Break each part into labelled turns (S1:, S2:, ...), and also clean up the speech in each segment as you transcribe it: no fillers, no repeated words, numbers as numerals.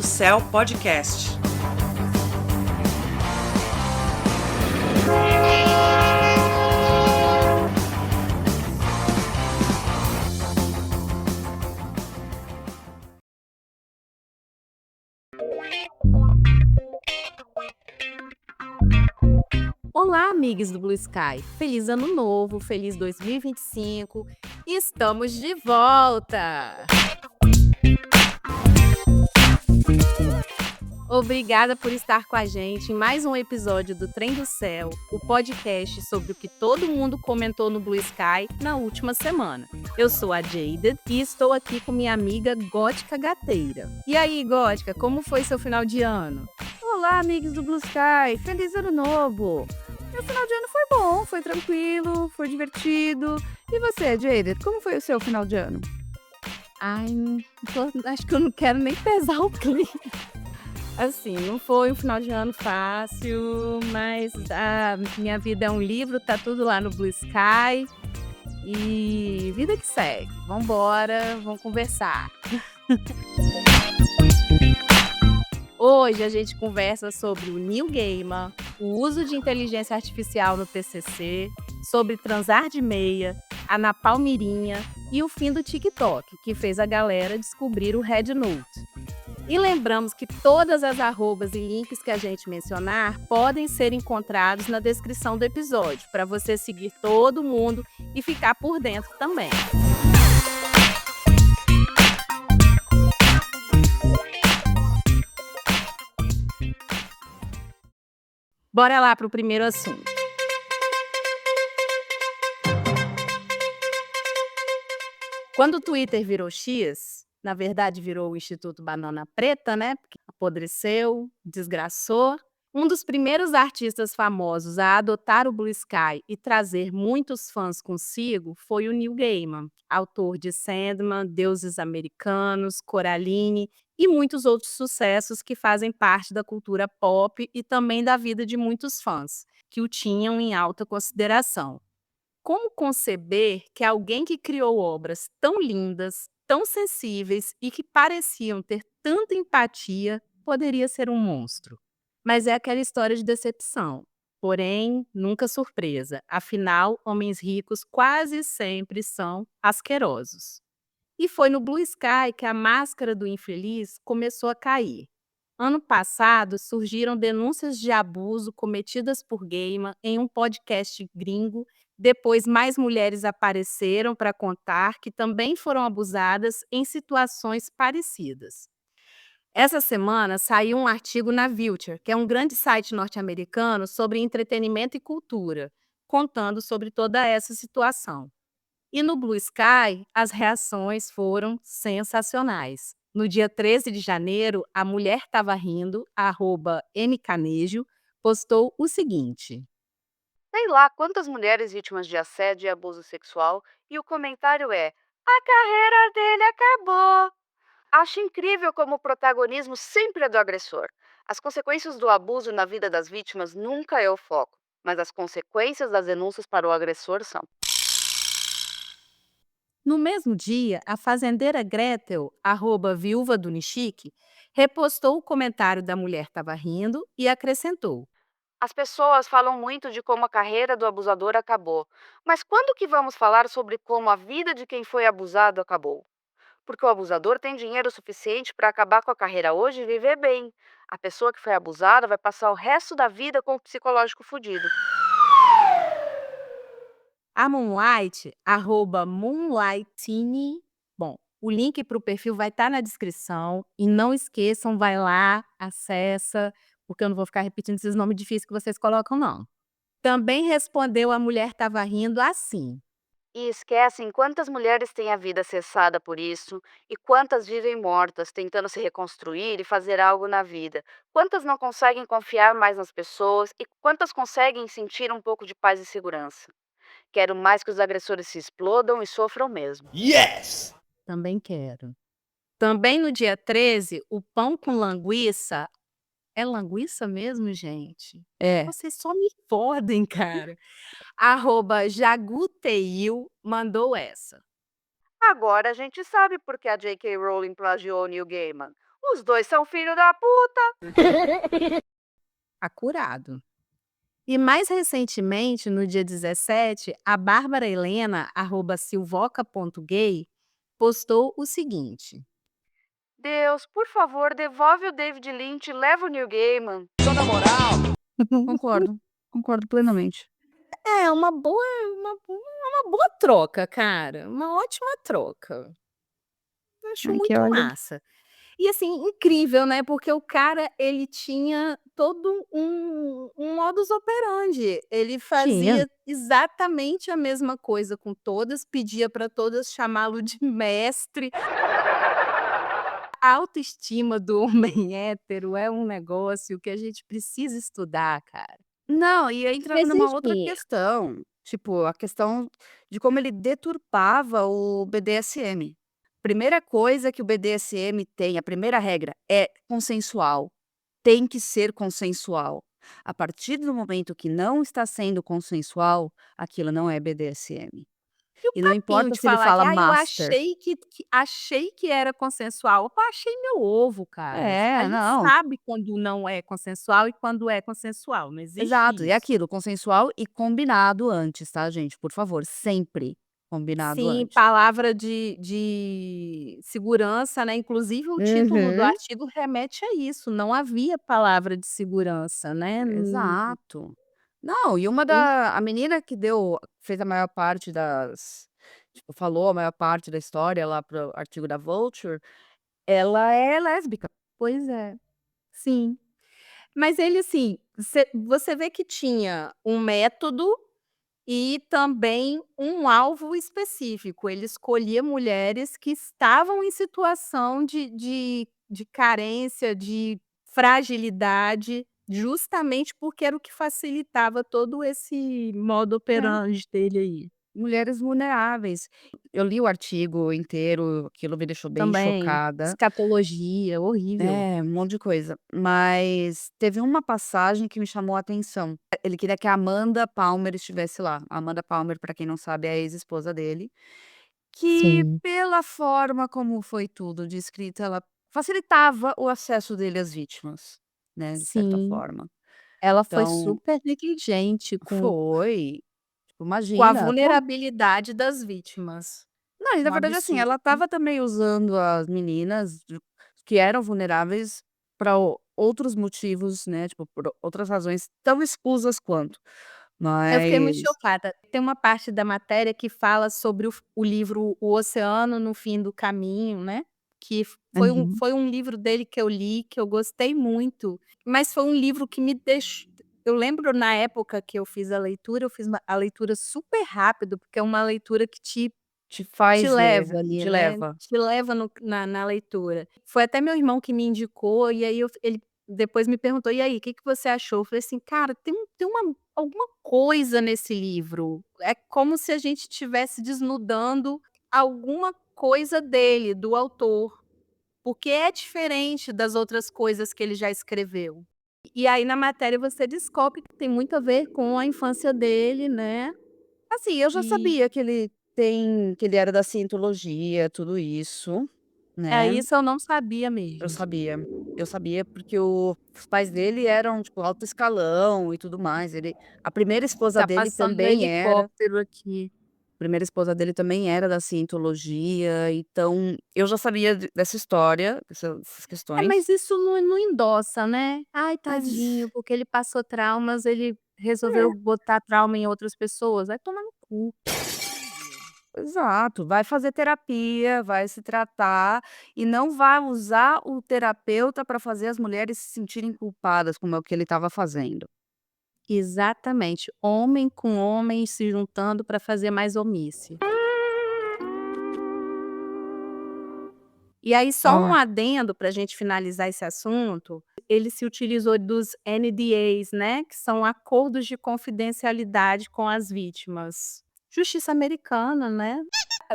S1: do Céu Podcast.
S2: Olá, amigos do Blue Sky! Feliz Ano Novo, feliz 2025! Estamos de volta! Obrigada por estar com a gente em mais um episódio do Trem do Céu, o podcast sobre o que todo mundo comentou no Blue Sky na última semana. Eu sou a Jaded e estou aqui com minha amiga Gótica Gateira. E aí, Gótica, como foi seu final de ano?
S3: Olá, amigos do Blue Sky! Feliz Ano Novo! Meu final de ano foi bom, foi tranquilo, foi divertido. E você, Jaded, como foi o seu final de ano?
S2: Acho que eu não quero nem pesar o clima. Assim, não foi um final de ano fácil, mas a minha vida é um livro, tá tudo lá no Blue Sky. E vida que segue. Vambora, vamos conversar. Hoje a gente conversa sobre o Neil Gaiman, o uso de inteligência artificial no TCC, sobre transar de meia, a Napalmirinha e o fim do TikTok, que fez a galera descobrir o Red Note. E lembramos que todas as arrobas e links que a gente mencionar podem ser encontrados na descrição do episódio, para você seguir todo mundo e ficar por dentro também. Bora lá para o primeiro assunto. Quando o Twitter virou X, na verdade virou o Instituto Banana Preta, né? Porque apodreceu, desgraçou. Um dos primeiros artistas famosos a adotar o Blue Sky e trazer muitos fãs consigo foi o Neil Gaiman, autor de Sandman, Deuses Americanos, Coraline e muitos outros sucessos que fazem parte da cultura pop e também da vida de muitos fãs, que o tinham em alta consideração. Como conceber que alguém que criou obras tão lindas, tão sensíveis e que pareciam ter tanta empatia poderia ser um monstro? Mas é aquela história de decepção. Porém, nunca surpresa. Afinal, homens ricos quase sempre são asquerosos. E foi no Blue Sky que a máscara do infeliz começou a cair. Ano passado, surgiram denúncias de abuso cometidas por Gaiman em um podcast gringo. Depois, mais mulheres apareceram para contar que também foram abusadas em situações parecidas. Essa semana saiu um artigo na Vulture, que é um grande site norte-americano sobre entretenimento e cultura, contando sobre toda essa situação. E no Blue Sky, as reações foram sensacionais. No dia 13 de janeiro, a Mulher Tava Rindo, @mcanejo, postou o seguinte:
S3: Sei lá quantas mulheres vítimas de assédio e abuso sexual, e o comentário é: a carreira dele acabou. Acho incrível como o protagonismo sempre é do agressor. As consequências do abuso na vida das vítimas nunca é o foco, mas as consequências das denúncias para o agressor são.
S2: No mesmo dia, a fazendeira Gretel, @viúva do Nishiki, repostou o comentário da Mulher Tava Rindo e acrescentou:
S3: As pessoas falam muito de como a carreira do abusador acabou, mas quando que vamos falar sobre como a vida de quem foi abusado acabou? Porque o abusador tem dinheiro suficiente para acabar com a carreira hoje e viver bem. A pessoa que foi abusada vai passar o resto da vida com o psicológico fodido.
S2: A Moonlight, @moonlightine. Bom, o link para o perfil vai estar na descrição. E não esqueçam, vai lá, acessa, porque eu não vou ficar repetindo esses nomes difíceis que vocês colocam, não. Também respondeu a Mulher Tava Rindo assim:
S3: E esquecem quantas mulheres têm a vida cessada por isso e quantas vivem mortas, tentando se reconstruir e fazer algo na vida. Quantas não conseguem confiar mais nas pessoas e quantas conseguem sentir um pouco de paz e segurança. Quero mais que os agressores se explodam e sofram mesmo.
S1: Yes!
S2: Também quero. Também no dia 13, o pão com linguiça. É linguiça mesmo, gente?
S3: É.
S2: Vocês só me fodem, cara. @jaguteil mandou essa.
S3: Agora a gente sabe por que a J.K. Rowling plagiou Neil Gaiman. Os dois são filho da puta.
S2: Acurado. E mais recentemente, no dia 17, a Bárbara Helena, @silvoca.gay, postou o seguinte.
S3: Deus, por favor, devolve o David Lynch e leva o Neil Gaiman.
S4: Concordo, concordo plenamente.
S2: É uma boa troca, cara. Uma ótima troca. Eu acho
S4: Ai, que
S2: muito
S4: olha,
S2: massa. E assim, incrível, né? Porque o cara, ele tinha todo um modus operandi. Ele
S4: tinha.
S2: fazia exatamente a mesma coisa com todas, pedia para todas chamá-lo de mestre. A autoestima do homem hétero é um negócio que a gente precisa estudar, cara.
S4: Não, e entra numa outra
S2: Persistir.
S4: questão, tipo, a questão de como ele deturpava o BDSM. Primeira coisa que o BDSM tem, a primeira regra é consensual, tem que ser consensual. A partir do momento que não está sendo consensual, aquilo não é BDSM.
S2: E o
S4: E não
S2: papinho
S4: importa
S2: de
S4: se ele
S2: falar que:
S4: fala
S2: "Ah, eu
S4: master.
S2: achei que era consensual". Eu achei meu ovo, cara. A
S4: É,
S2: gente
S4: não.
S2: sabe quando não é consensual e quando é consensual, não existe
S4: Exato, e é
S2: isso.
S4: aquilo, consensual e combinado antes, tá, gente? Por favor, sempre combinado
S2: Sim,
S4: antes.
S2: palavra de segurança, né, inclusive o título do
S4: Uhum.
S2: artigo remete a isso, não havia palavra de segurança, né.
S4: Exato. Não, e uma
S2: Hum,
S4: da a menina que fez a maior parte tipo, falou a maior parte da história lá para o artigo da Vulture, ela é lésbica.
S2: pois é, sim. Mas ele, assim, você vê que tinha um método e também um alvo específico. Ele escolhia mulheres que estavam em situação de carência, de fragilidade, justamente porque era o que facilitava todo esse modo
S4: É.
S2: operandi dele aí.
S4: Mulheres vulneráveis. Eu li o artigo inteiro, aquilo me deixou bem
S2: Também,
S4: chocada.
S2: escatologia, horrível.
S4: É, um monte de coisa. Mas teve uma passagem que me chamou a atenção. Ele queria que a Amanda Palmer estivesse lá. A Amanda Palmer, pra quem não sabe, é a ex-esposa dele, que
S2: Sim,
S4: pela forma como foi tudo descrito, ela facilitava o acesso dele às vítimas, né, de certa
S2: sim.
S4: forma.
S2: Ela foi
S4: Então
S2: super negligente
S4: foi, tipo,
S2: com a
S4: imagina,
S2: vulnerabilidade das vítimas.
S4: não, e na
S2: Um
S4: verdade, assim,
S2: absurdo.
S4: ela estava também usando as meninas que eram vulneráveis para outros motivos, né, tipo, por outras razões tão escusas quanto.
S2: Eu fiquei muito
S4: Mas
S2: chocada. Tem uma parte da matéria que fala sobre o livro O Oceano no Fim do Caminho, né, que
S4: uhum,
S2: foi um livro dele que eu li, que eu gostei muito, mas foi um livro que me deixou. Eu lembro na época que eu fiz a leitura, eu fiz a leitura super rápido, porque é uma leitura que
S4: te
S2: te
S4: faz ler,
S2: leva ali,
S4: te
S2: né,
S4: leva.
S2: te leva na leitura. Foi até meu irmão que me indicou, e aí ele depois me perguntou: "E aí, o que que você achou?" Eu falei assim: "Cara, tem alguma coisa nesse livro, é como se a gente estivesse desnudando alguma coisa dele, do autor, porque é diferente das outras coisas que ele já escreveu". E aí na matéria você descobre que tem muito a ver com a infância dele, né,
S4: Assim, eu já
S2: e
S4: sabia que ele era da cientologia, tudo isso, né,
S2: isso eu não sabia
S4: eu
S2: mesmo.
S4: sabia. Eu sabia porque os pais dele eram, tipo, alto escalão e tudo mais, a primeira esposa
S2: Tá
S4: dele
S2: passando um
S4: também era.
S2: helicóptero aqui.
S4: Primeira esposa dele também era da cientologia, então eu já sabia dessa história, essas
S2: É,
S4: questões.
S2: mas isso não endossa, né. "Ai,
S4: Mas
S2: tadinho, porque ele passou traumas, ele resolveu
S4: é,
S2: botar trauma em outras pessoas". Vai tomar no cu.
S4: exato, vai fazer terapia, vai se tratar e não vai usar o terapeuta para fazer as mulheres se sentirem culpadas, como é o que ele estava fazendo.
S2: Exatamente, homem com homem se juntando para fazer mais omício. E aí só um
S4: Ah,
S2: adendo para a gente finalizar esse assunto, ele se utilizou dos NDAs, né, que são acordos de confidencialidade com as vítimas. Justiça americana, né.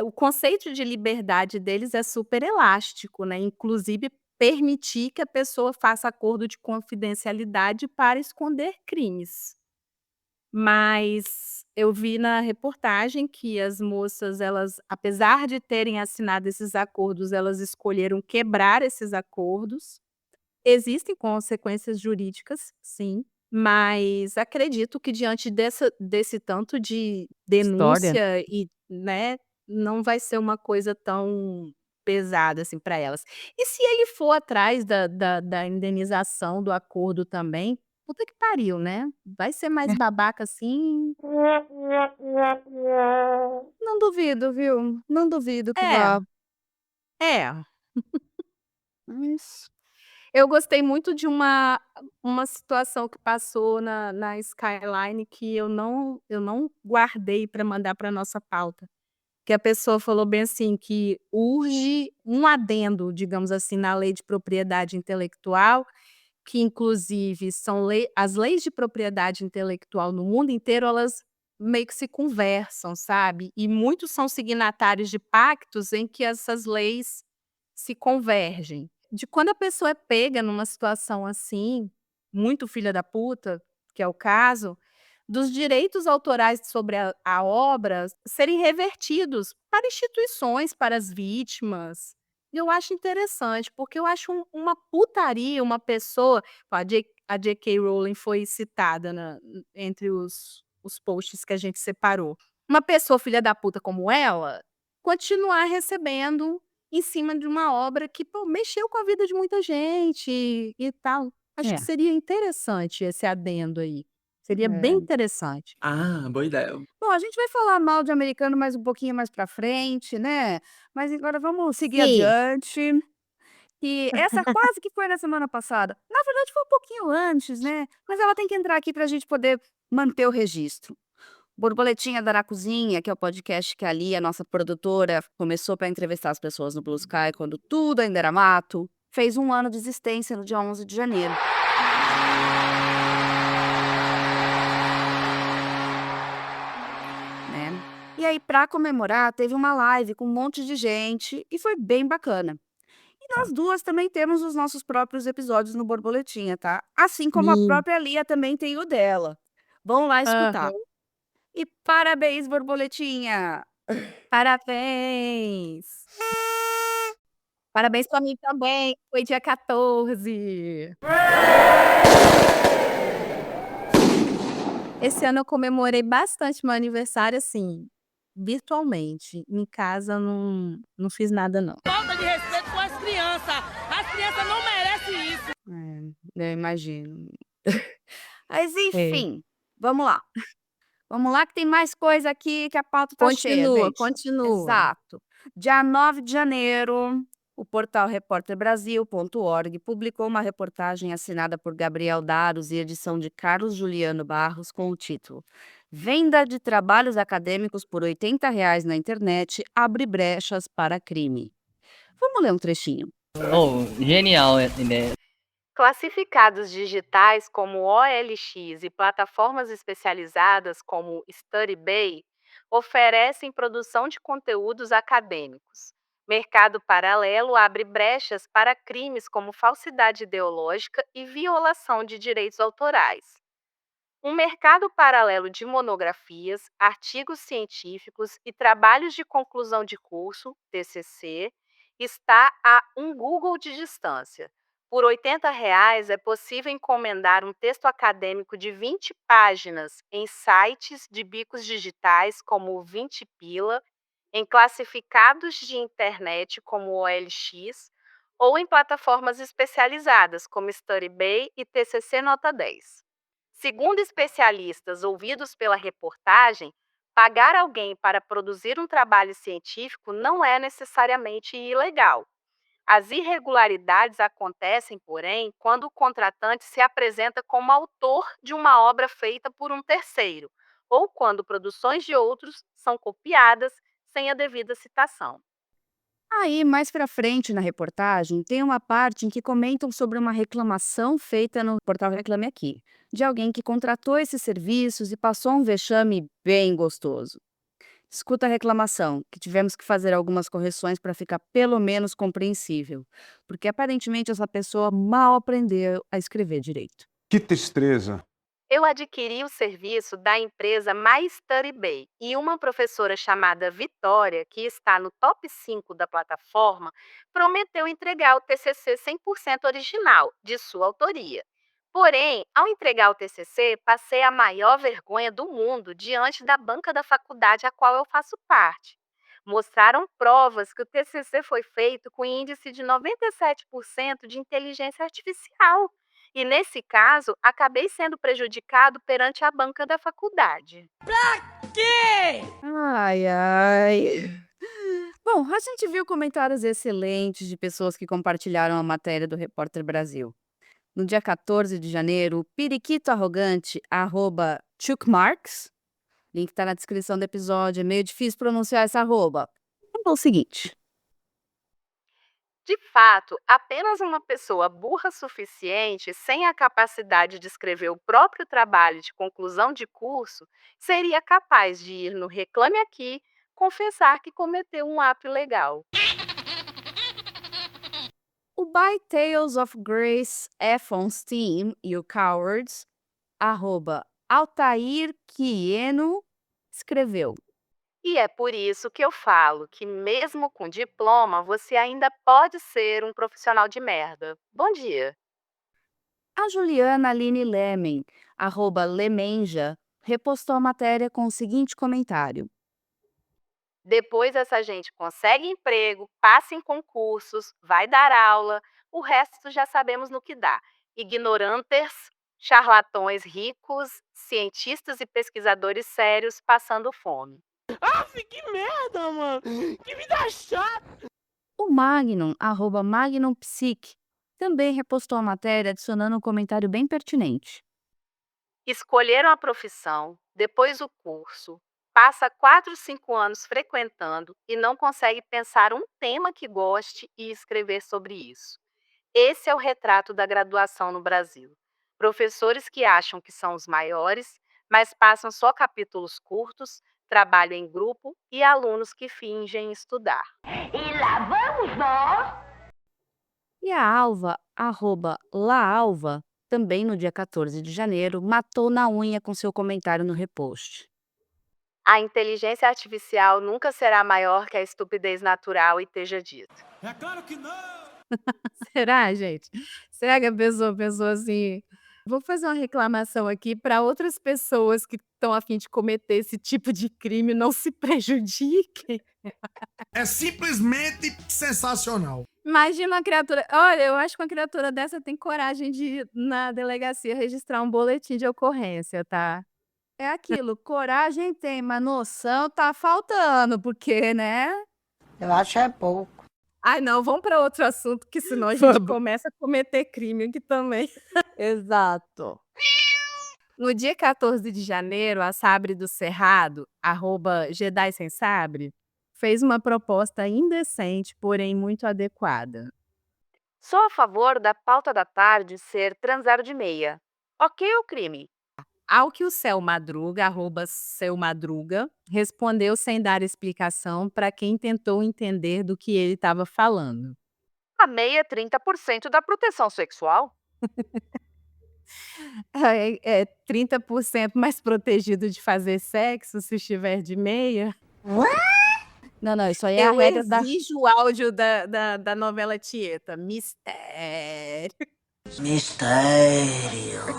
S2: O conceito de liberdade deles é super elástico, né, inclusive permitir que a pessoa faça acordo de confidencialidade para esconder crimes. Mas eu vi na reportagem que as moças, elas, apesar de terem assinado esses acordos, elas escolheram quebrar esses acordos. Existem consequências jurídicas, sim, mas acredito que diante desse tanto de
S4: História.
S2: denúncia e, né, não vai ser uma coisa tão pesada, assim, para elas. E se ele for atrás da indenização do acordo também, puta que pariu, né, vai ser mais babaca assim.
S4: Não duvido, viu? Não duvido que
S2: É,
S4: vá.
S2: é.
S4: Mas
S2: Eu gostei muito de uma situação que passou na Skyline que eu não guardei para mandar para nossa pauta, que a pessoa falou bem assim, que urge um adendo, digamos assim, na lei de propriedade intelectual, que inclusive são as leis de propriedade intelectual no mundo inteiro, elas meio que se conversam, sabe, e muitos são signatários de pactos em que essas leis se convergem. De quando a pessoa é pega numa situação assim, muito filha da puta, que é o caso, dos direitos autorais sobre a obra serem revertidos para instituições, para as vítimas. Eu acho interessante, porque eu acho uma putaria uma pessoa, a J.K. Rowling foi citada entre os posts que a gente separou. Uma pessoa filha da puta como ela, continuar recebendo em cima de uma obra que, pô, mexeu com a vida de muita gente e tal. Acho que
S4: é,
S2: seria interessante esse adendo aí. Seria bem
S4: é.
S2: interessante.
S1: Ah, boa ideia.
S4: Bom, a gente vai falar mal de americano mais um pouquinho mais pra frente, né, mas agora vamos seguir
S2: Sim.
S4: adiante, e essa quase que foi na semana passada. Na verdade foi um pouquinho antes, né, mas ela tem que entrar aqui pra gente poder manter o registro. Borboletinha da na Cozinha, que é o podcast que ali a nossa produtora começou para entrevistar as pessoas no Blue Sky quando tudo ainda era mato, fez 1 ano de existência no dia 11 de janeiro. Né. E aí, para comemorar, teve uma live com um monte de gente e foi bem bacana. E nós duas também temos os nossos próprios episódios no Borboletinha, tá? Assim como a
S2: Sim.
S4: própria Lia também tem o dela. Vão lá escutar.
S2: Aham.
S4: E parabéns, Borboletinha!
S2: Parabéns. Parabéns para mim também, foi dia 14. Esse ano eu comemorei bastante meu aniversário, assim, virtualmente. Em casa não fiz nada não.
S5: Falta de respeito com as crianças. As crianças não merecem isso.
S4: Eu imagino. Mas
S2: É.
S4: enfim, vamos lá. Vamos lá que tem mais coisa aqui que a pauta tá cheia,
S2: Continua,
S4: gente.
S2: continua.
S4: Exato. Dia 9 de janeiro, o portal repórterbrasil.org publicou uma reportagem assinada por Gabriel Daros e edição de Carlos Juliano Barros com o título Venda de trabalhos acadêmicos por R$ 80 na internet abre brechas para crime. Vamos ler um trechinho.
S6: Oh, genial essa ideia.
S3: Classificados digitais como OLX e plataformas especializadas como StudyBay oferecem produção de conteúdos acadêmicos. Mercado paralelo abre brechas para crimes como falsidade ideológica e violação de direitos autorais. Um mercado paralelo de monografias, artigos científicos e trabalhos de conclusão de curso, TCC, está a um Google de distância. Por R$ 80 é possível encomendar um texto acadêmico de 20 páginas em sites de bicos digitais como o 20 Pila, em classificados de internet como o OLX ou em plataformas especializadas como StudyBay e TCC Nota 10. Segundo especialistas ouvidos pela reportagem, pagar alguém para produzir um trabalho científico não é necessariamente ilegal. As irregularidades acontecem, porém, quando o contratante se apresenta como autor de uma obra feita por um terceiro, ou quando produções de outros são copiadas sem a devida citação.
S4: Aí, mais pra frente na reportagem, tem uma parte em que comentam sobre uma reclamação feita no portal Reclame Aqui, de alguém que contratou esses serviços e passou um vexame bem gostoso. Escuta a reclamação, que tivemos que fazer algumas correções para ficar pelo menos compreensível, porque aparentemente essa pessoa mal aprendeu a escrever direito.
S7: Que tristeza.
S3: Eu adquiri o serviço da empresa My Study Bay e uma professora chamada Vitória, que está no top 5 da plataforma, prometeu entregar o TCC 100% original, de sua autoria. Porém, ao entregar o TCC, passei a maior vergonha do mundo diante da banca da faculdade a qual eu faço parte. Mostraram provas que o TCC foi feito com índice de 97% de inteligência artificial. E, nesse caso, acabei sendo prejudicado perante a banca da faculdade.
S5: Que?
S4: Ai, ai. Bom, a gente viu comentários excelentes de pessoas que compartilharam a matéria do Repórter Brasil. No dia 14 de janeiro, o periquito arrogante, @chuckmarks, link tá na descrição do episódio, é meio difícil pronunciar essa arroba. É o seguinte,
S3: De fato, apenas uma pessoa burra suficiente, sem a capacidade de escrever o próprio trabalho de conclusão de curso, seria capaz de ir no Reclame Aqui confessar que cometeu um ato ilegal.
S4: o By Tales of Grace F. on Steam e o Cowards, @Altair Quieno, escreveu:
S3: E é por isso que eu falo que, mesmo com diploma, você ainda pode ser um profissional de merda. Bom dia!
S4: A Juliana Aline Lemen, @Lemenja, repostou a matéria com o seguinte comentário:
S3: Depois essa gente consegue emprego, passa em concursos, vai dar aula, o resto já sabemos no que dá. Ignorantes, charlatões ricos, cientistas e pesquisadores sérios passando fome.
S5: Aff, que merda, mano. Que vida chata.
S4: O Magnum, @MagnumPsic, também repostou a matéria adicionando um comentário bem pertinente.
S3: Escolheram a profissão, depois o curso, passa 4, 5 anos frequentando e não consegue pensar um tema que goste e escrever sobre isso. Esse é o retrato da graduação no Brasil. Professores que acham que são os maiores, mas passam só capítulos curtos, trabalho em grupo e alunos que fingem estudar.
S4: E a Alva, @Laalva, também no dia 14 de janeiro, matou na unha com seu comentário no repost.
S3: A inteligência artificial nunca será maior que a estupidez natural e esteja dito.
S5: É claro que não.
S2: Será, gente? Será que a pessoa pensou assim: vou fazer uma reclamação aqui para outras pessoas que estão a fim de cometer esse tipo de crime não se prejudiquem?
S7: É simplesmente sensacional.
S2: Imagina uma criatura. Olha, eu acho que uma criatura dessa tem coragem de ir na delegacia registrar um boletim de ocorrência, tá?
S4: É aquilo, coragem tem, mas noção tá faltando, porque, né?
S8: Eu acho é pouco.
S2: Ai, não, vamos para outro assunto, que senão a gente começa a cometer crime aqui também.
S4: Exato.
S2: No dia 14 de janeiro, a Sabre do Cerrado, @Jedi Sem Sabre, fez uma proposta indecente, porém muito adequada.
S3: Sou a favor da pauta da tarde ser transar de meia. Ok ou crime?
S2: Ao que o Céu Madruga, @Seu Madruga, respondeu sem dar explicação para quem tentou entender do que ele estava falando.
S3: A meia é 30% da proteção sexual.
S2: É 30% mais protegido de fazer sexo se estiver de meia?
S4: Não, isso aí é a
S2: Eu
S4: regra da...
S2: exijo o áudio da novela Tieta. Mistério.
S8: Mistério.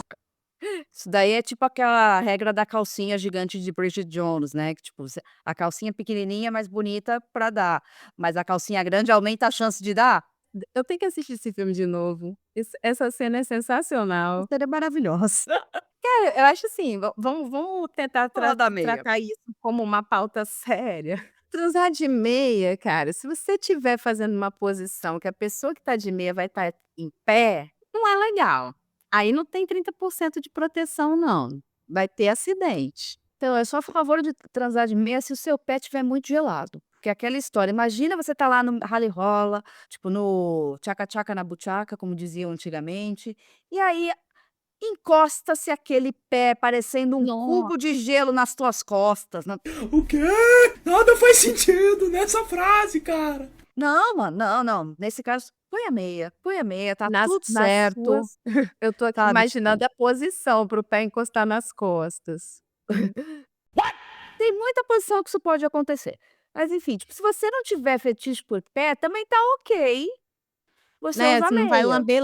S4: Isso daí é tipo aquela regra da calcinha gigante de Bridget Jones, né? Que, tipo, a calcinha pequenininha é mais bonita pra dar, mas a calcinha grande aumenta a chance de dar.
S2: Eu tenho que assistir esse filme de novo. Essa cena é sensacional.
S4: Seria maravilhosa.
S2: Cara, eu acho assim, vamos tentar
S4: Fala da meia.
S2: tratar isso como uma pauta séria. Transar de meia, cara, se você estiver fazendo uma posição que a pessoa que tá de meia vai estar em pé, não é legal. Aí não tem 30% de proteção, não. Vai ter acidente.
S4: Então, eu sou a favor de transar de meia se o seu pé estiver muito gelado. Porque é aquela história, imagina você tá lá no rally rola, tipo no tchaca-tchaca na buchaca, como diziam antigamente, e aí encosta-se aquele pé parecendo um cubo de gelo nas tuas costas.
S7: O quê? Nada faz sentido nessa frase, cara.
S4: Não, mano, não. Nesse caso, põe a meia, tá
S2: Nas
S4: tudo
S2: nas
S4: certo,
S2: suas eu tô aqui
S4: sabe,
S2: imaginando
S4: tipo,
S2: a posição para o pé encostar nas costas.
S4: tem muita posição que isso pode acontecer. Mas enfim, tipo, se você não tiver fetiche por pé, também tá ok você
S2: Né,
S4: usar
S2: você não vai
S4: meia.
S2: lamber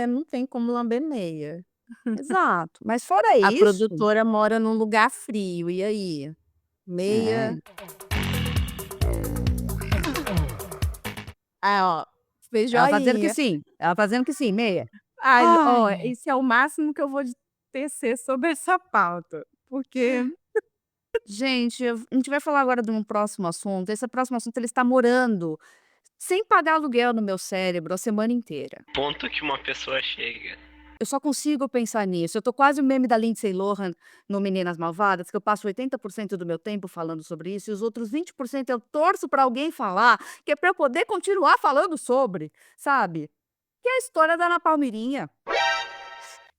S2: não tem como lamber meia.
S4: Exato, mas fora
S2: A
S4: isso
S2: produtora mora num lugar frio, e aí?
S4: é,
S2: Meia ó, fez joinha.
S4: ela fazendo que sim, meia.
S2: Ai, ó,
S4: Ai,
S2: esse é o máximo que eu vou tecer sobre essa pauta, porque
S4: gente, a gente vai falar agora de um próximo assunto, esse próximo assunto ele está morando sem pagar aluguel no meu cérebro a semana inteira.
S9: Ponto que uma pessoa chega.
S4: Eu só consigo pensar nisso, eu tô quase o meme da Lindsay Lohan no Meninas Malvadas, que eu passo 80% do meu tempo falando sobre isso e os outros 20% eu torço pra alguém falar, que é pra eu poder continuar falando sobre, sabe. Que é a história da Ana Palmeirinha.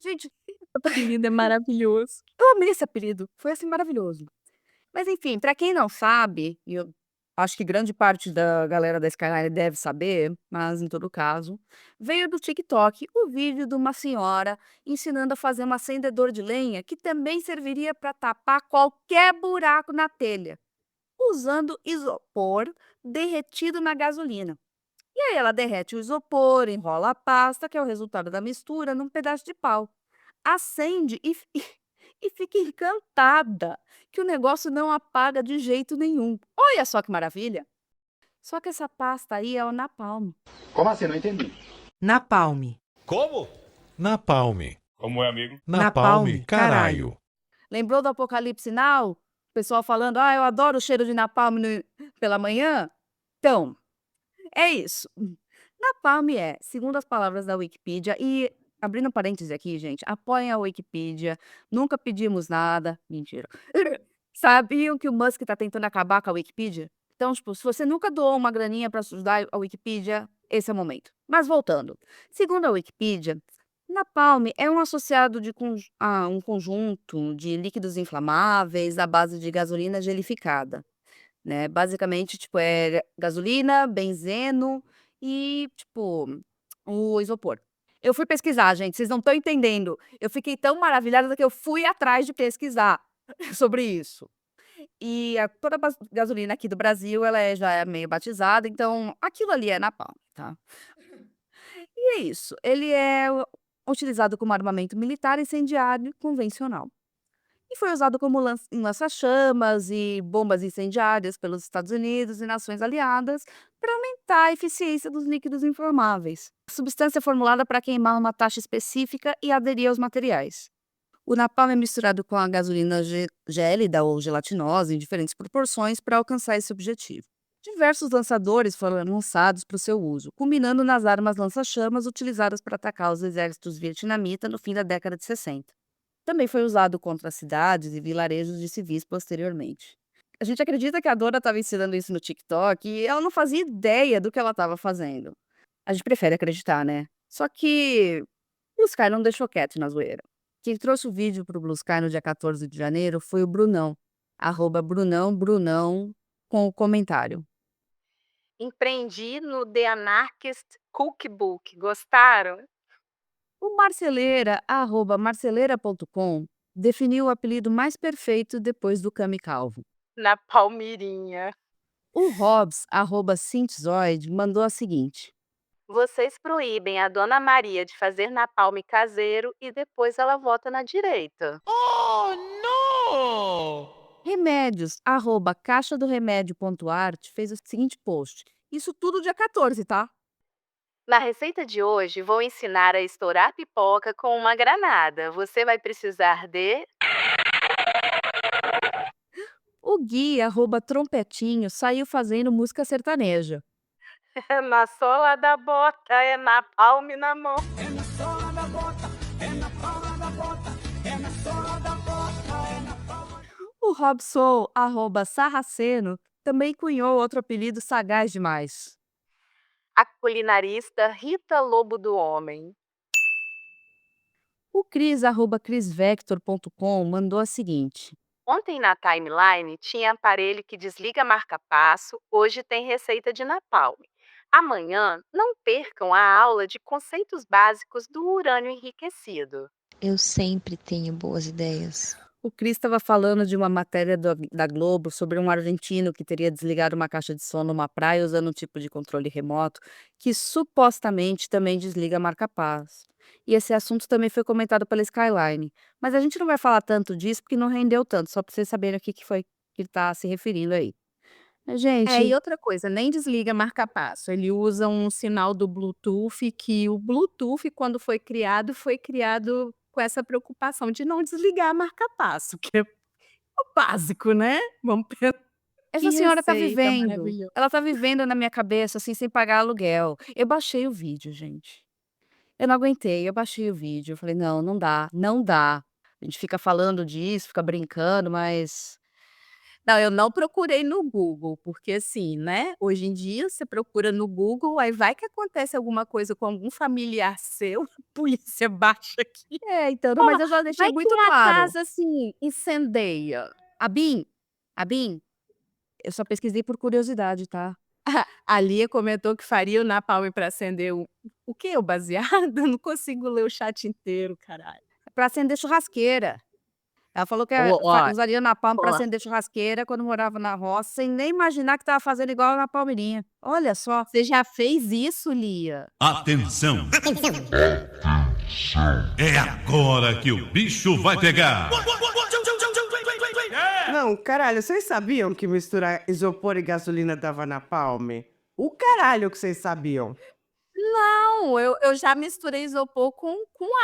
S4: Gente,
S2: o apelido é maravilhoso.
S4: eu amei esse apelido, foi, assim, maravilhoso. Mas enfim, pra quem não sabe, e eu acho que grande parte da galera da Skyline deve saber, mas em todo caso, veio do TikTok o vídeo de uma senhora ensinando a fazer um acendedor de lenha que também serviria para tapar qualquer buraco na telha, usando isopor derretido na gasolina. E aí ela derrete o isopor, enrola a pasta, que é o resultado da mistura, num pedaço de pau. Acende e e fica encantada que o negócio não apaga de jeito nenhum. Olha só que maravilha! Só que essa pasta aí é o napalm.
S10: Como assim? Não entendi.
S1: Napalm.
S10: Como?
S11: Napalm.
S10: Como é, amigo?
S11: Napalm, caralho.
S4: Lembrou do Apocalipse Now? O pessoal falando: "Ah, eu adoro o cheiro de napalm pela manhã". Então, é isso. Napalm é, segundo as palavras da Wikipedia e abrindo parêntese aqui, gente, apoiem a Wikipedia, nunca pedimos nada. Mentira. Sabiam que o Musk está tentando acabar com a Wikipedia? Então, tipo, se você nunca doou uma graninha para ajudar a Wikipedia, esse é o momento. Mas voltando. Segundo a Wikipedia, napalm é um associado a um conjunto de líquidos inflamáveis à base de gasolina gelificada, né? Basicamente, tipo, é gasolina, benzeno e, tipo, o isopor. Eu fui pesquisar, gente, vocês não estão entendendo. Eu fiquei tão maravilhada que eu fui atrás de pesquisar sobre isso. E toda gasolina aqui do Brasil, já é meio batizada, então aquilo ali é napalm, tá? E é isso, ele é utilizado como armamento militar incendiário convencional. E foi usado como em lança-chamas e bombas incendiárias pelos Estados Unidos e nações aliadas para aumentar a eficiência dos líquidos inflamáveis. A substância é formulada para queimar uma taxa específica e aderir aos materiais. O napalm é misturado com a gasolina gélida ou gelatinosa em diferentes proporções para alcançar esse objetivo. Diversos lançadores foram lançados para o seu uso, culminando nas armas lança-chamas utilizadas para atacar os exércitos vietnamitas no fim da década de 60. Também foi usado contra cidades e vilarejos de civis posteriormente. A gente acredita que a dona estava ensinando isso no TikTok e ela não fazia ideia do que ela estava fazendo. A gente prefere acreditar, né? Só que o Sky não deixou quieto na zoeira. Quem trouxe o vídeo para o Blue Sky no dia 14 de janeiro foi o Brunão, @Brunão, com o comentário.
S3: Empreendi no The Anarchist Cookbook. Gostaram?
S4: O Marceleira, @marceleira.com, definiu o apelido mais perfeito depois do Cami Calvo.
S3: Na Palmeirinha.
S4: O Hobbs, @Cintzoid, mandou a seguinte:
S3: Vocês proíbem a Dona Maria de fazer napalm caseiro e depois ela vota na direita.
S5: Oh, não!
S4: Remédios, @caixadoremédio.art, fez o seguinte post. Isso tudo dia 14, tá?
S3: Na receita de hoje, vou ensinar a estourar pipoca com uma granada. Você vai precisar de
S4: O Gui, @Trompetinho, saiu fazendo música sertaneja.
S3: na sola da bota, é napalm na mão.
S4: O Robson, @Sarraceno, também cunhou outro apelido sagaz demais.
S3: A culinarista Rita Lobo do Homem.
S4: O Cris, @crisvector.com, mandou a seguinte:
S3: Ontem na timeline tinha aparelho que desliga marca-passo, hoje tem receita de napalm. Amanhã, não percam a aula de conceitos básicos do urânio enriquecido.
S12: Eu sempre tenho boas ideias.
S4: O Cris estava falando de uma matéria da Globo sobre um argentino que teria desligado uma caixa de som numa praia usando um tipo de controle remoto que supostamente também desliga marca-passo. E esse assunto também foi comentado pela Skyline. Mas a gente não vai falar tanto disso porque não rendeu tanto, só para vocês saberem o que foi que ele está se referindo aí. Mas, gente,
S2: E outra coisa, nem desliga marca-passo. Ele usa um sinal do Bluetooth, que o Bluetooth, quando foi criado com essa preocupação de não desligar marca-passo, que é o básico, né? Vamos pensar.
S4: essa
S2: Que
S4: senhora tá
S2: receita
S4: vivendo.
S2: maravilhosa.
S4: Ela tá vivendo na minha cabeça, assim, sem pagar aluguel. Eu baixei o vídeo, gente. Eu não aguentei, eu baixei o vídeo. Eu falei, não, não dá, não dá. A gente fica falando disso, fica brincando, mas
S2: Não, eu não procurei no Google, porque assim, né? Hoje em dia você procura no Google, aí vai que acontece alguma coisa com algum familiar seu, a polícia baixa aqui.
S4: então, não, mas eu já deixei
S2: Vai que
S4: muito
S2: uma
S4: claro.
S2: casa assim incendeia.
S4: Abin, eu só pesquisei por curiosidade, tá?
S2: A Lia comentou que faria o napalm para acender o quê? O baseado? Não consigo ler o chat inteiro, caralho.
S4: Pra acender churrasqueira. Ela falou que usaria napalm pra
S2: ó.
S4: acender churrasqueira quando morava na roça, sem nem imaginar que tava fazendo igual na Palmeirinha. Olha só.
S2: Você já fez isso, Lia?
S11: Atenção! É agora que o bicho vai pegar!
S1: Não, caralho, vocês sabiam que misturar isopor e gasolina dava napalm? O caralho que vocês sabiam.
S2: Não, eu já misturei isopor com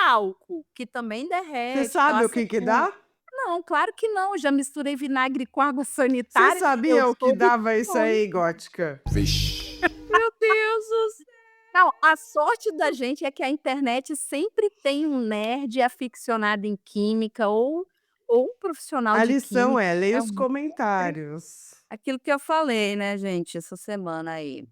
S2: álcool, que também derrete.
S1: Você sabe
S2: então
S1: o que
S2: acetona.
S1: dá?
S2: Não, claro que não. Já misturei vinagre com água sanitária.
S1: Você sabia
S2: eu
S1: o que
S2: soube
S1: dava isso
S2: como.
S1: aí, gótica?
S2: Meu Deus do céu. Não, a sorte da gente é que a internet sempre tem um nerd aficionado em química ou um profissional
S1: A
S2: de
S1: lição
S2: química.
S1: é, leia os
S2: um-
S1: comentários.
S4: Aquilo que eu falei, né, gente, essa semana aí.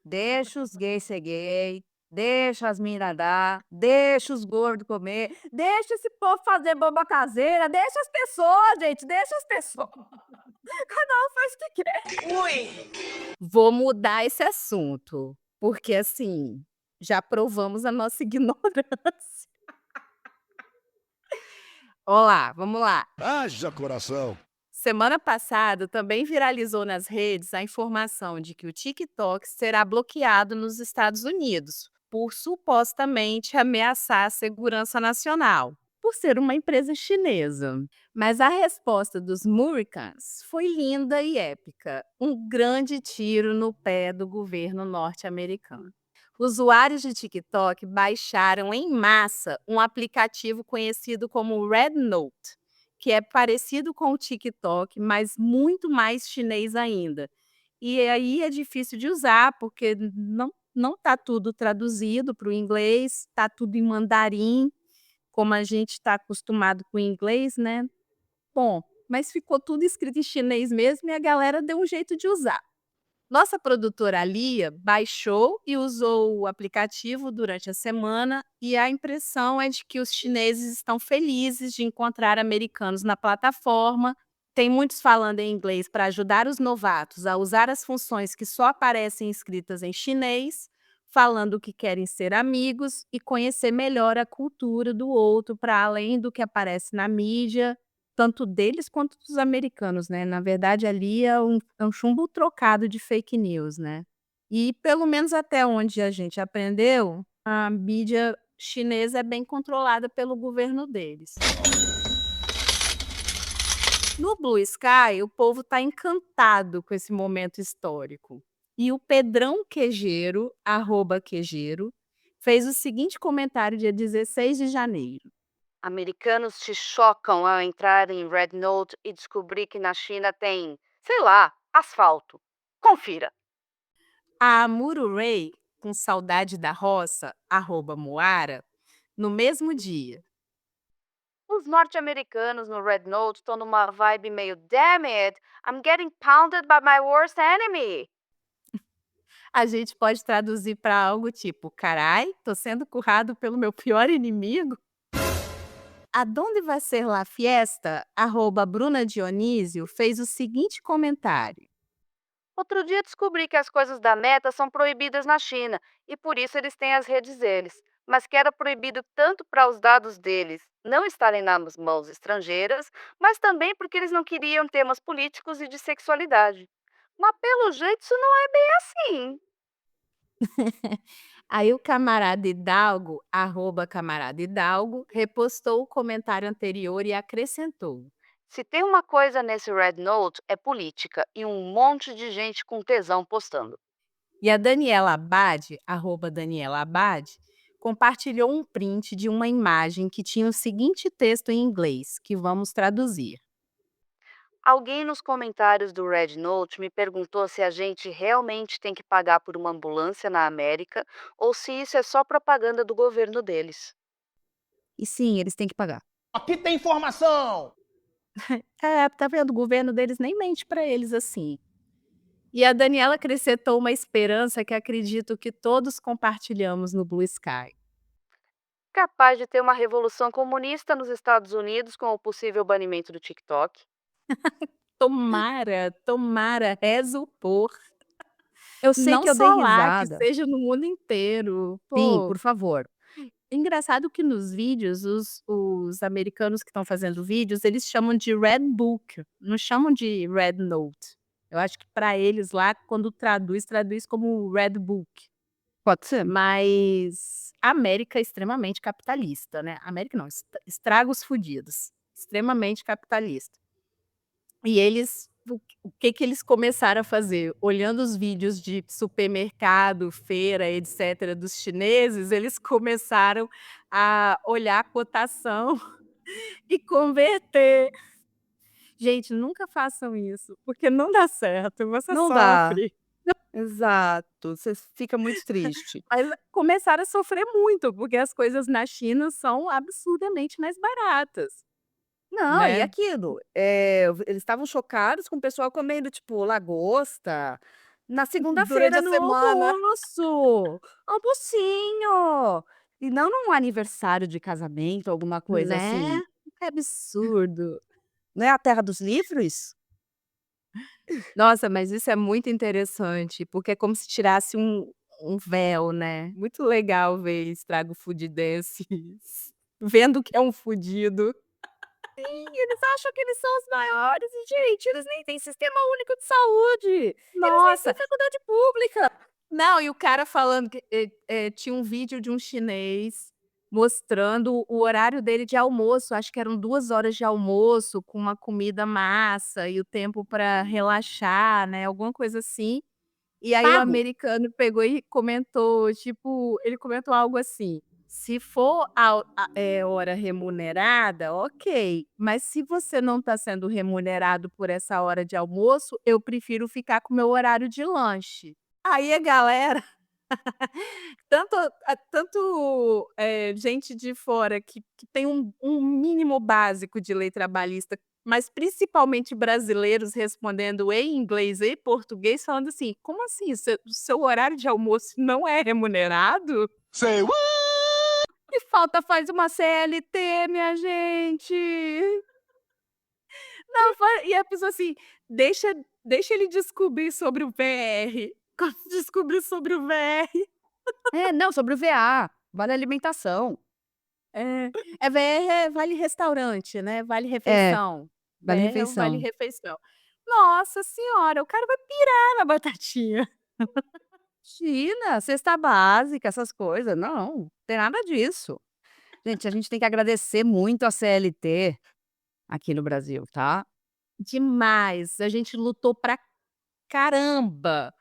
S4: Deixa os gays ser gay, deixa as minas dar, deixa os gordos comer, deixa esse povo fazer bomba caseira, deixa as pessoas, gente, deixa as pessoas. Cada um faz o que quer. Vou mudar esse assunto, porque assim, já provamos a nossa ignorância. Olá, vamos lá.
S10: Haja coração.
S2: Semana passada também viralizou nas redes a informação de que o TikTok será bloqueado nos Estados Unidos por supostamente ameaçar a segurança nacional, por ser uma empresa chinesa. Mas a resposta dos Muricans foi linda e épica, um grande tiro no pé do governo norte-americano. Usuários de TikTok baixaram em massa um aplicativo conhecido como Red Note, que é parecido com o TikTok, mas muito mais chinês ainda. E aí é difícil de usar, porque não está tudo traduzido para o inglês, está tudo em mandarim, como a gente está acostumado com o inglês, né? Bom, mas ficou tudo escrito em chinês mesmo e a galera deu um jeito de usar. Nossa produtora Lia baixou e usou o aplicativo durante a semana e a impressão é de que os chineses estão felizes de encontrar americanos na plataforma. Tem muitos falando em inglês para ajudar os novatos a usar as funções que só aparecem escritas em chinês, falando que querem ser amigos e conhecer melhor a cultura do outro para além do que aparece na mídia, tanto deles quanto dos americanos, né? Na verdade, ali é um chumbo trocado de fake news, né? E pelo menos até onde a gente aprendeu, a mídia chinesa é bem controlada pelo governo deles. No Blue Sky, o povo está encantado com esse momento histórico. E o Pedrão Quejeiro, @Quejeiro, fez o seguinte comentário dia 16 de janeiro.
S3: Americanos te chocam ao entrar em Red Note e descobrir que na China tem, sei lá, asfalto. Confira.
S2: A Mururei, com saudade da roça, @Moara, no mesmo dia.
S3: Os norte-americanos no Red Note estão numa vibe meio damn it, I'm getting pounded by my worst enemy.
S2: A gente pode traduzir para algo tipo, carai, tô sendo currado pelo meu pior inimigo. Adonde vai ser la fiesta? @Bruna Dionísio fez o seguinte comentário.
S3: Outro dia descobri que as coisas da Meta são proibidas na China e por isso eles têm as redes deles, mas que era proibido tanto para os dados deles não estarem nas mãos estrangeiras, mas também porque eles não queriam temas políticos e de sexualidade. Mas pelo jeito isso não é bem assim.
S2: Aí o camarada Hidalgo, arroba camarada Hidalgo, repostou o comentário anterior e acrescentou.
S3: Se tem uma coisa nesse Red Note é política e um monte de gente com tesão postando.
S2: E a Daniela Abad, arroba Daniela Abad, compartilhou um print de uma imagem que tinha o seguinte texto em inglês, que vamos traduzir.
S3: Alguém nos comentários do Red Note me perguntou se a gente realmente tem que pagar por uma ambulância na América ou se isso é só propaganda do governo deles.
S4: E sim, eles têm que pagar.
S10: Aqui tem informação!
S2: Tá vendo? O governo deles nem mente para eles assim. E a Daniela acrescentou uma esperança que acredito que todos compartilhamos no Blue Sky.
S3: Capaz de ter uma revolução comunista nos Estados Unidos com o possível banimento do TikTok.
S2: Tomara, tomara, rezo por.
S4: Eu sei
S2: Não
S4: que eu dei
S2: só lá, que
S4: risada.
S2: seja no mundo inteiro.
S4: Sim,
S2: Pô,
S4: por favor.
S2: engraçado que nos vídeos, os americanos que estão fazendo vídeos, eles chamam de Red Book, não chamam de Red Note. Eu acho que para eles lá, quando traduz como Red Book.
S4: Pode ser.
S2: Mas a América é extremamente capitalista, né? A América não, estragos fudidos. Extremamente capitalista. E eles, o que eles começaram a fazer? Olhando os vídeos de supermercado, feira, etc., dos chineses, eles começaram a olhar a cotação e converter. Gente, nunca façam isso, porque não dá certo, você
S4: Não dá.
S2: sofre.
S4: Exato, você fica muito triste.
S2: Mas começaram a sofrer muito, porque as coisas na China são absurdamente mais baratas,
S4: Não, e
S2: né?
S4: aquilo, eles estavam chocados com o pessoal comendo, tipo, lagosta na segunda-feira
S2: Durante a
S4: no
S2: semana.
S4: almoço, almocinho, e não num aniversário de casamento, alguma coisa
S2: Né?
S4: assim.
S2: É absurdo.
S4: Não é a terra dos livros?
S2: Nossa, mas isso é muito interessante, porque é como se tirasse um véu, né. Muito legal ver estrago fudidenses vendo que é um fudido.
S4: Sim, eles acham que eles são os maiores e, gente, eles nem têm sistema único de saúde, eles nem têm
S2: Nossa!
S4: faculdade pública.
S2: Não, e o cara falando que, tinha um vídeo de um chinês mostrando o horário dele de almoço, acho que eram 2 horas de almoço com uma comida massa e o tempo para relaxar, né, alguma coisa assim. E aí o
S4: Pago.
S2: americano pegou e comentou, tipo, ele comentou algo assim: "Se for hora remunerada, ok, mas se você não está sendo remunerado por essa hora de almoço, eu prefiro ficar com o meu horário de lanche". Aí a galera gente de fora que tem um mínimo básico de lei trabalhista, mas principalmente brasileiros respondendo em inglês e português, falando assim: "Como assim? O seu horário de almoço não é remunerado?
S10: Say what?
S2: Que falta faz uma CLT, minha gente?". Não, e a pessoa assim: "Deixa ele descobrir sobre o VR". Quando descobrir sobre o VR.
S4: Não, sobre o VA, vale alimentação.
S2: VR é vale restaurante, né, vale
S4: É,
S2: refeição.
S4: vale
S2: VR é o vale
S4: refeição.
S2: refeição. Nossa senhora, o cara vai pirar na batatinha.
S4: Imagina, cesta básica, essas coisas, não tem nada disso. Gente, a gente tem que agradecer muito a CLT aqui no Brasil, tá?
S2: Demais, a gente lutou pra caramba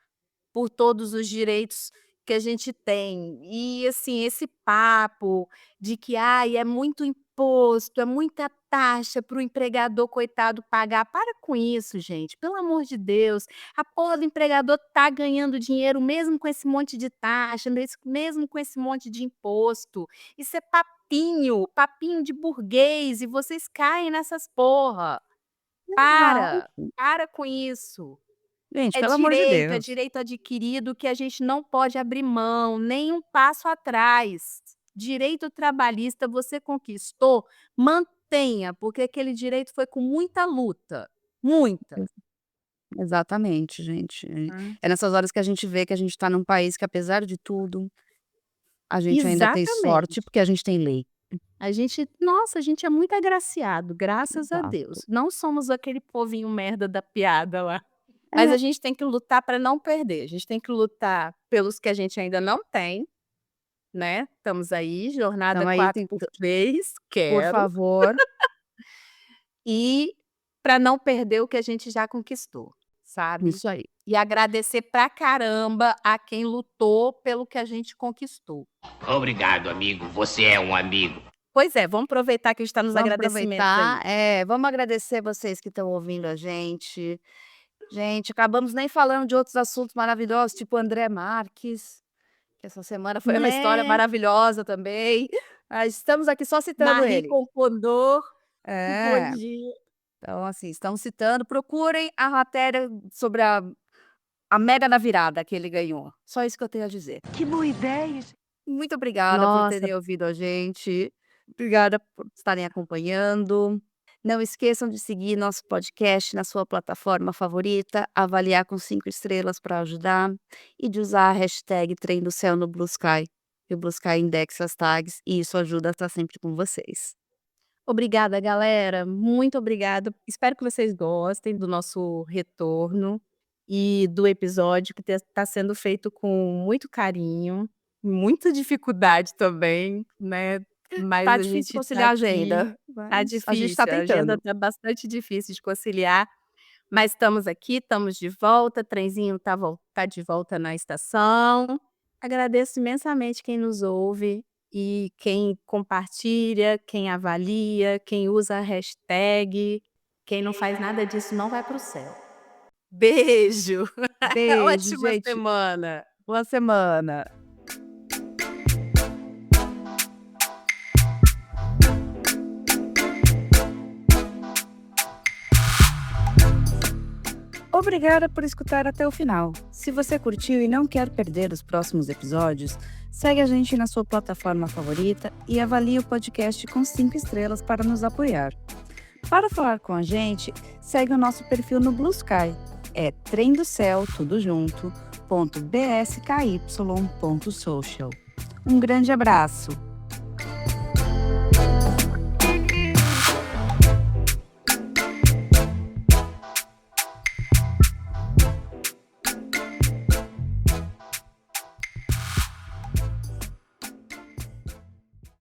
S2: por todos os direitos que a gente tem. E, assim, esse papo de que: "Ai, é muito imposto, é muita taxa para o empregador coitado pagar". Para com isso, gente, pelo amor de Deus. A porra do empregador tá ganhando dinheiro mesmo com esse monte de taxa, mesmo com esse monte de imposto. Isso é papinho, papinho de burguês e vocês caem nessas porra.
S4: Exato.
S2: Para com isso.
S4: Gente, pelo amor de
S2: É
S4: Deus.
S2: direito adquirido que a gente não pode abrir mão, nem um passo atrás. Direito trabalhista você conquistou, mantenha, porque aquele direito foi com muita luta, muita.
S4: Exatamente, gente. É nessas horas que a gente vê que a gente está num país que, apesar de tudo, a gente ainda tem sorte,
S2: Exatamente.
S4: porque a gente tem lei.
S2: A gente é muito agraciado, graças a
S4: Exato.
S2: Deus. Não somos aquele povinho merda da piada lá. Mas a gente tem que lutar para não perder. A gente tem que lutar pelos que a gente ainda não tem, né? Estamos aí, jornada
S4: Tamo aí,
S2: 4x3,
S4: por
S2: quero.
S4: favor.
S2: E para não perder o que a gente já conquistou, sabe?
S4: Isso aí.
S2: E agradecer pra caramba a quem lutou pelo que a gente conquistou.
S10: Obrigado, amigo. Você é um amigo.
S2: Pois é, vamos aproveitar que a gente está nos
S4: Vamos
S2: agradecimentos
S4: aproveitar,
S2: aí.
S4: vamos agradecer vocês que estão ouvindo a gente. Gente, acabamos nem falando de outros assuntos maravilhosos, tipo André Marques, que essa semana foi uma história
S2: Né?
S4: maravilhosa também. Mas estamos aqui só citando
S2: Marie
S4: ele.
S2: Confondor,
S4: É,
S2: bom dia.
S4: então assim, estão citando. Procurem a matéria sobre a mega da virada que ele ganhou. Só isso que eu tenho a dizer.
S8: Que boa ideia.
S4: Muito obrigada por
S2: Nossa.
S4: terem ouvido a gente. Obrigada por estarem acompanhando. Não esqueçam de seguir nosso podcast na sua plataforma favorita, avaliar com 5 estrelas para ajudar e de usar a hashtag Trem do Céu no Blue Sky. E o Blue Sky indexa as tags e isso ajuda a estar sempre com vocês.
S2: Obrigada, galera. Muito obrigada. Espero que vocês gostem do nosso retorno e do episódio que está sendo feito com muito carinho, muita dificuldade também, né? Mas
S4: Tá
S2: a
S4: difícil
S2: gente
S4: conciliar a
S2: aqui.
S4: agenda.
S2: Tá
S4: mas
S2: difícil,
S4: A gente tá
S2: a agenda
S4: tentando.
S2: tá bastante difícil de conciliar, mas estamos aqui, estamos de volta, trenzinho tá de volta na estação. Agradeço imensamente quem nos ouve e quem compartilha, quem avalia, quem usa a hashtag. Quem não faz nada disso não vai para o céu. Beijo!
S4: Beijo,
S2: Ótima
S4: gente.
S2: semana!
S4: Boa semana. Obrigada por escutar até o final. Se você curtiu e não quer perder os próximos episódios, segue a gente na sua plataforma favorita e avalie o podcast com 5 estrelas para nos apoiar. Para falar com a gente, segue o nosso perfil no Blue Sky. É Trem do Céu, tudo junto, .bsky.social. Um grande abraço!